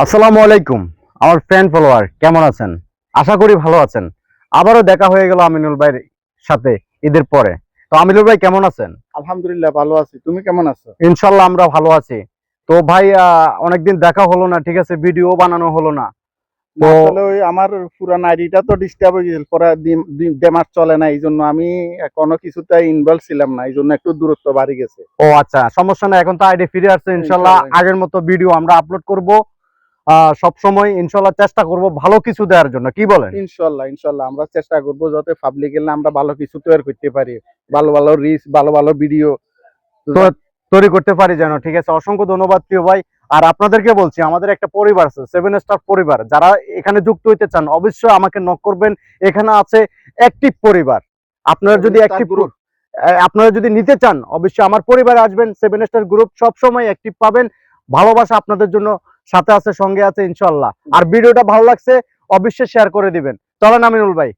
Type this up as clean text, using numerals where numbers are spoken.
আসসালামু আলাইকুম আমার ফ্রেন্ড ফলোয়ার কেমন আছেন? আশা করি ভালো আছেন। আবারও দেখা হয়ে গেল আমিনুল ভাইয়ের সাথে ঈদের পরে। তো আমিনুল ভাই কেমন আছেন? আলহামদুলিল্লাহ ভালো আছি। তুমি কেমন আছো? ইনশাল্লাহ আমরা ভালো আছি। তো ভাই অনেকদিন দেখা হলো না, ঠিক আছে, ভিডিও বানানো হলো না। না, তো আসলে ওই আমার পুরান আইডিটা তো ডিস্টার্ব হয়ে গেছিল, পরে দেমার চলে না, এই জন্য আমি কোনো কিছুতে ইনভলভ ছিলাম না, এই জন্য একটু দূরত্ব বাড়ি গেছে। ও আচ্ছা, সমস্যা নাই, এখন তো আইডি ফিরে আসছে ইনশাল্লাহ। ইনশাল্লাহ আগের মতো ভিডিও আমরা আপলোড করব, সব সময় ইনশাল্লাহ চেষ্টা করব ভালো কিছু দেওয়ার জন্য, কি বলেন? ইনশাল্লাহ ইনশাল্লাহ আমরা চেষ্টা করবো যাতে পাবলিক এলে আমরা ভালো কিছু তৈরি করতে পারি, ভালো ভালো রিচ, ভালো ভালো ভিডিও। তো তৈরি করতে পারি যেন, ঠিক আছে। অসংখ্য ধন্যবাদ প্রিয় ভাই। আর আপনাদেরকে বলছি, আমাদের একটা পরিবার আছে, 7 স্টার পরিবার। যারা এখানে যুক্ত হইতে চান অবশ্যই আমাকে নক করবেন। এখানে আছে অ্যাক্টিভ পরিবার। আপনারা যদি অ্যাক্টিভ গ্রুপ। আপনারা যদি নিতে চান অবশ্যই আমার পরিবারে আসবেন। 7 স্টার গ্রুপ সব সময় অ্যাক্টিভ পাবেন। ভালোবাসা আপনাদের জন্য সাথে আছে, সঙ্গে আছে ইনশাআল্লাহ। আর ভিডিওটা ভালো লাগছে অবশ্যই শেয়ার করে দিবেন। চলেন আমিনুল ভাই।